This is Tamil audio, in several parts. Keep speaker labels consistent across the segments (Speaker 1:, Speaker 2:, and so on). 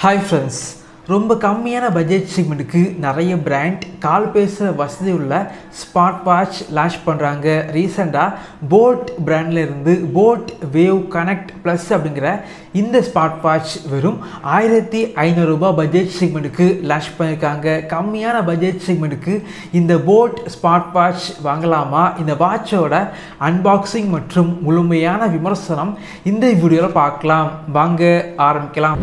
Speaker 1: Hi friends, ரொம்ப கம்மியான பட்ஜெட் செக்மெண்ட்டுக்கு நிறைய பிராண்ட் கால் பேசுகிற வசதி உள்ள ஸ்மார்ட் வாட்ச் லான்ச் பண்ணுறாங்க. ரீசெண்டாக போட் பிராண்டில் இருந்து போட் வேவ் கனெக்ட் ப்ளஸ் அப்படிங்கிற இந்த ஸ்மார்ட் வாட்ச் வெறும் 1500 ரூபாய் பட்ஜெட் செக்மெண்ட்டுக்கு லான்ச் பண்ணியிருக்காங்க. கம்மியான பட்ஜெட் செக்மெண்ட்டுக்கு இந்த போட் ஸ்மார்ட் வாட்ச் வாங்கலாமா? இந்த வாட்சோட அன்பாக்சிங் மற்றும் முழுமையான விமர்சனம் இந்த வீடியோவில் பார்க்கலாம். வாங்க ஆரம்பிக்கலாம்.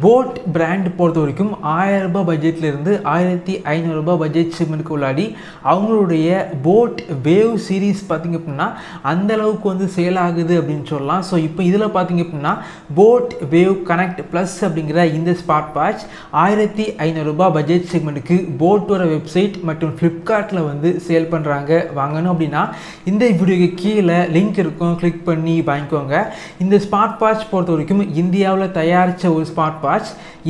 Speaker 1: போட் பிராண்ட் பொறுத்த வரைக்கும் 1000 ரூபாய் பட்ஜெட்லேருந்து 1500 ரூபாய் பட்ஜெட் செக்மெண்ட்டுக்கு உள்ளாடி அவங்களுடைய போட் வேவ் சீரீஸ் பார்த்திங்க அப்படின்னா அந்தளவுக்கு வந்து சேல் ஆகுது அப்படின்னு சொல்லலாம். ஸோ இப்போ இதில் பார்த்திங்க அப்படின்னா போட் வேவ் கனெக்ட் ப்ளஸ் அப்படிங்கிற இந்த ஸ்மார்ட் வாட்ச் 1500 ரூபாய் பட்ஜெட் செக்மெண்ட்டுக்கு போட்டோட வெப்சைட் மற்றும் ஃப்ளிப்கார்ட்டில் வந்து சேல் பண்ணுறாங்க. வாங்கணும் அப்படின்னா இந்த வீடியோக்கு கீழே லிங்க் இருக்கும், கிளிக் பண்ணி வாங்கிக்கோங்க. இந்த ஸ்மார்ட் வாட்ச் பொறுத்த வரைக்கும் இந்தியாவில் தயாரித்த ஒரு ஸ்மார்ட் வாட்ச்,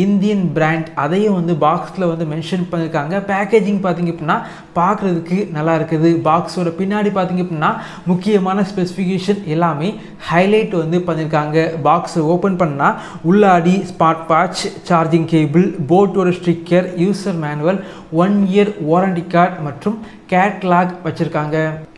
Speaker 1: இந்தியன் பிராண்ட், அதையும் வந்து பாக்ஸில் வந்து மென்ஷன் பண்ணியிருக்காங்க. பேக்கேஜிங் பார்த்திங்க அப்படின்னா பார்க்குறதுக்கு நல்லா இருக்குது. பாக்ஸோட பின்னாடி பார்த்திங்க அப்படின்னா முக்கியமான ஸ்பெசிஃபிகேஷன் எல்லாமே ஹைலைட் வந்து பண்ணியிருக்காங்க. பாக்ஸை ஓப்பன் பண்ணால் உள்ளாடி ஸ்மார்ட் வாட்ச், சார்ஜிங் கேபிள், போட்டோட sticker, user manual, 1 year warranty card மற்றும் கேட்லாக் வச்சுருக்காங்க.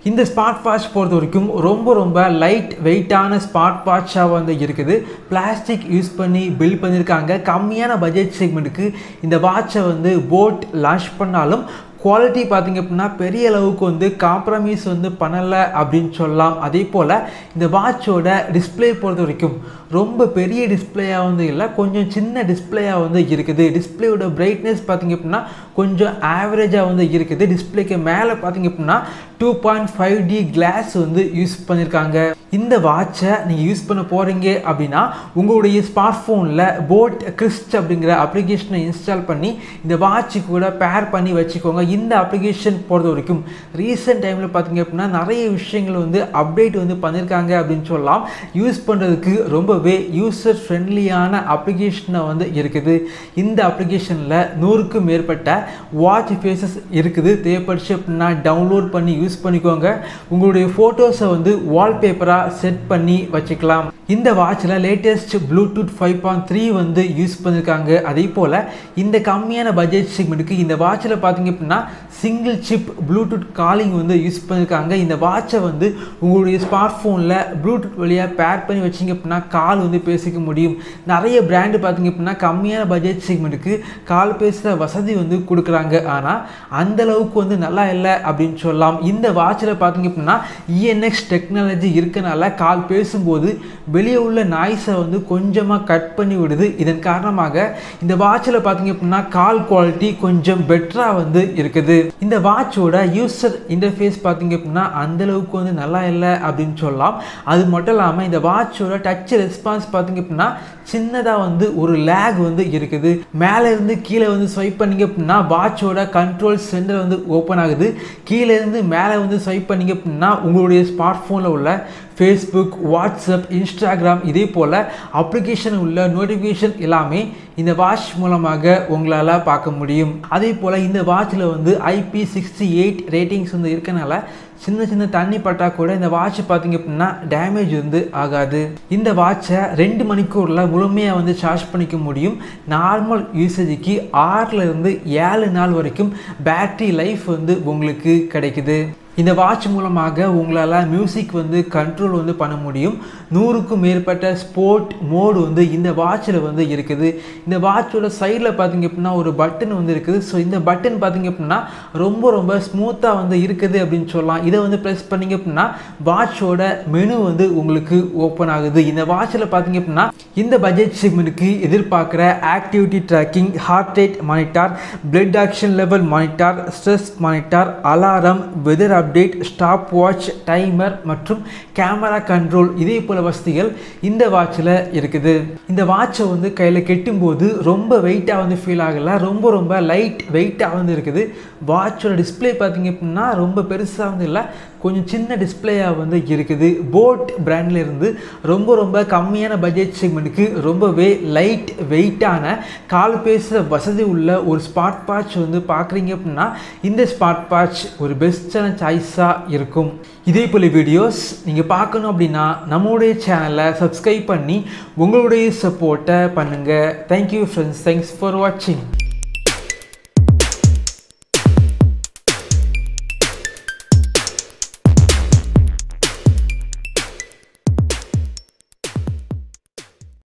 Speaker 1: இந்த ஸ்மார்ட் வாட்ச் பொறுத்த வரைக்கும் ரொம்ப லைட் வெயிட்டான ஸ்மார்ட் வாட்சாக வந்து இருக்குது. பிளாஸ்டிக் யூஸ் பண்ணி பில்ட் பண்ணியிருக்காங்க. கம்மியான பட்ஜெட் செக்மெண்ட்டுக்கு இந்த வாட்சை வந்து போட் லான்ச் பண்ணாலும் குவாலிட்டி பார்த்திங்க அப்படின்னா பெரிய அளவுக்கு வந்து காம்ப்ரமைஸ் வந்து பண்ணலை அப்படின்னு சொல்லலாம். அதே போல் இந்த வாட்சோட டிஸ்பிளே பொறுத்த வரைக்கும் ரொம்ப பெரிய டிஸ்பிளேயாக வந்து இல்லை, கொஞ்சம் சின்ன டிஸ்பிளேயாக வந்து இருக்குது. டிஸ்பிளேயோட பிரைட்னஸ் பார்த்திங்க அப்படின்னா கொஞ்சம் ஆவரேஜாக வந்து இருக்குது. டிஸ்பிளேக்கு மேலே பார்த்திங்க அப்படின்னா 2.5D கிளாஸ் வந்து யூஸ் பண்ணியிருக்காங்க. இந்த வாட்சை நீங்கள் யூஸ் பண்ண போகிறீங்க அப்படின்னா உங்களுடைய ஸ்மார்ட் ஃபோனில் போட் கிறிஸ்ட் அப்படிங்கிற அப்ளிகேஷனை இன்ஸ்டால் பண்ணி இந்த வாட்சு கூட பேர் பண்ணி வச்சுக்கோங்க. இந்த அப்ளிகேஷன் பொறுத்த வரைக்கும் ரீசெண்ட் டைமில் பார்த்திங்க அப்படின்னா நிறைய விஷயங்கள் வந்து அப்டேட் வந்து பண்ணியிருக்காங்க அப்படின்னு சொல்லலாம். யூஸ் பண்ணுறதுக்கு ரொம்பவே யூசர் ஃப்ரெண்ட்லியான அப்ளிகேஷனாக வந்து இருக்குது. இந்த அப்ளிகேஷனில் 100க்கும் மேற்பட்ட வாட்ச் ஃபேஸஸ் இருக்குது. தேவைப்படுச்சு அப்படின்னா டவுன்லோட் பண்ணி யூஸ் பண்ணிக்கோங்க. உங்களுடைய ஃபோட்டோஸை வந்து வால்பேப்பராக செட் பண்ணி வச்சுக்கலாம். இந்த வாட்சில் லேட்டஸ்ட் ப்ளூடூத் 5.3 வந்து யூஸ் பண்ணியிருக்காங்க. அதே போல் இந்த கம்மியான பட்ஜெட் செக்மெண்ட்டுக்கு இந்த வாட்சில் பார்த்திங்க அப்படின்னா சிங்கிள் சிப் ப்ளூடூத் காலிங் வந்து யூஸ் பண்ணியிருக்காங்க. இந்த வாட்சை வந்து உங்களுடைய ஸ்மார்ட் ஃபோனில் ப்ளூடூத் வழியாக பேர் பண்ணி வச்சிங்க அப்படின்னா கால் வந்து பேசிக்க முடியும். நிறைய பிராண்டு பார்த்திங்க அப்படின்னா கம்மியான பட்ஜெட் செக்மெண்ட்டுக்கு கால் பேசுகிற வசதி வந்து கொடுக்குறாங்க. ஆனால் அந்தளவுக்கு வந்து நல்லா இல்லை அப்படின்னு சொல்லலாம். இந்த வாட்சில் பார்த்திங்க அப்படின்னா ENX டெக்னாலஜி இருக்கனால கால் பேசும்போது வெளியே உள்ள நாய்ஸை வந்து கொஞ்சமாக கட் பண்ணி விடுது. இதன் காரணமாக இந்த வாட்சில் பார்த்திங்க அப்படின்னா கால் குவாலிட்டி கொஞ்சம் பெட்டராக வந்து இருக்குது. இந்த வாட்சோட யூசர் இன்டர்ஃபேஸ் பார்த்திங்க அப்படின்னா அந்தளவுக்கு வந்து நல்லா இல்லை அப்படின்னு சொல்லலாம். அது மட்டும் இல்லாமல் இந்த வாட்சோட டச் ரெஸ்பான்ஸ் பார்த்திங்க அப்படின்னா சின்னதாக வந்து ஒரு லேக் வந்து இருக்குது. மேலே இருந்து கீழே வந்து ஸ்வைப் பண்ணிங்க அப்படின்னா வாட்சோட கண்ட்ரோல் சென்டர் வந்து ஓப்பன் ஆகுது. கீழே இருந்து மேலே வந்து ஸ்வைப் பண்ணிங்க அப்படின்னா உங்களுடைய ஸ்மார்ட் ஃபோனில் உள்ள ஃபேஸ்புக், வாட்ஸ்அப், இன்ஸ்டாகிராம் இதே போல் அப்ளிகேஷன் உள்ள நோட்டிஃபிகேஷன் எல்லாமே இந்த வாட்ச் மூலமாக உங்களால் பார்க்க முடியும். அதே போல் இந்த வாட்சில் வந்து IP68 ரேட்டிங்ஸ் வந்து இருக்கனால சின்ன தண்ணி பட்டா கூட இந்த வாட்ச் பார்த்திங்க அப்படின்னா டேமேஜ் வந்து ஆகாது. இந்த வாட்சை 2 மணிக்கூரில் முழுமையாக வந்து சார்ஜ் பண்ணிக்க முடியும். நார்மல் யூசேஜுக்கு 6லேருந்து 7 நாள் வரைக்கும் பேட்டரி லைஃப் வந்து உங்களுக்கு கிடைக்குது. இந்த வாட்ச் மூலமாக உங்களால் மியூசிக் வந்து கண்ட்ரோல் வந்து பண்ண முடியும். 100க்கும் மேற்பட்ட ஸ்போர்ட் மோடு வந்து இந்த வாட்சில் வந்து இருக்குது. இந்த வாட்சோட சைடில் பார்த்திங்க அப்படின்னா ஒரு பட்டன் வந்து இருக்குது. ஸோ இந்த பட்டன் பார்த்திங்க அப்படின்னா ரொம்ப ஸ்மூத்தாக வந்து இருக்குது அப்படின்னு சொல்லலாம். இதை வந்து ப்ரெஸ் பண்ணிங்க அப்படின்னா வாட்சோட மெனு வந்து உங்களுக்கு ஓப்பன் ஆகுது. இந்த வாட்சில் பார்த்திங்க அப்படின்னா இந்த பட்ஜெட் செக்மெண்ட்டுக்கு எதிர்பார்க்குற activity tracking, heart rate monitor, blood oxygen level monitor, stress monitor, alarm, weather update, stopwatch, timer மற்றும் கேமரா கண்ட்ரோல் இதே போல வசதிகள் இந்த வாட்சில் இருக்குது. இந்த வாட்சை வந்து கையில் கெட்டும்போது ரொம்ப வெயிட்டாக வந்து ஃபீல் ஆகலை. ரொம்ப லைட் வெயிட்டாக வந்து இருக்குது. வாட்சோட டிஸ்பிளே பார்த்திங்க அப்படின்னா ரொம்ப பெருசாக வந்து இல்லை, கொஞ்சம் சின்ன டிஸ்பிளேயாக வந்து இருக்குது. போட் பிராண்டில் இருந்து ரொம்ப கம்மியான பட்ஜெட் செக்மெண்ட்டுக்கு ரொம்பவே லைட் வெயிட்டான கால் பேசுகிற வசதி உள்ள ஒரு ஸ்மார்ட் வாட்ச் வந்து பார்க்குறீங்க அப்படின்னா இந்த ஸ்மார்ட் வாட்ச் ஒரு பெஸ்ட்டான சாய்ஸாக இருக்கும். இதே போல் வீடியோஸ் நீங்கள் பார்க்கணும் அப்படின்னா நம்மளுடைய சேனலை சப்ஸ்கிரைப் பண்ணி உங்களுடைய சப்போர்ட்டை பண்ணுங்கள். தேங்க்யூ ஃப்ரெண்ட்ஸ், தேங்க்ஸ் ஃபார் வாட்சிங்.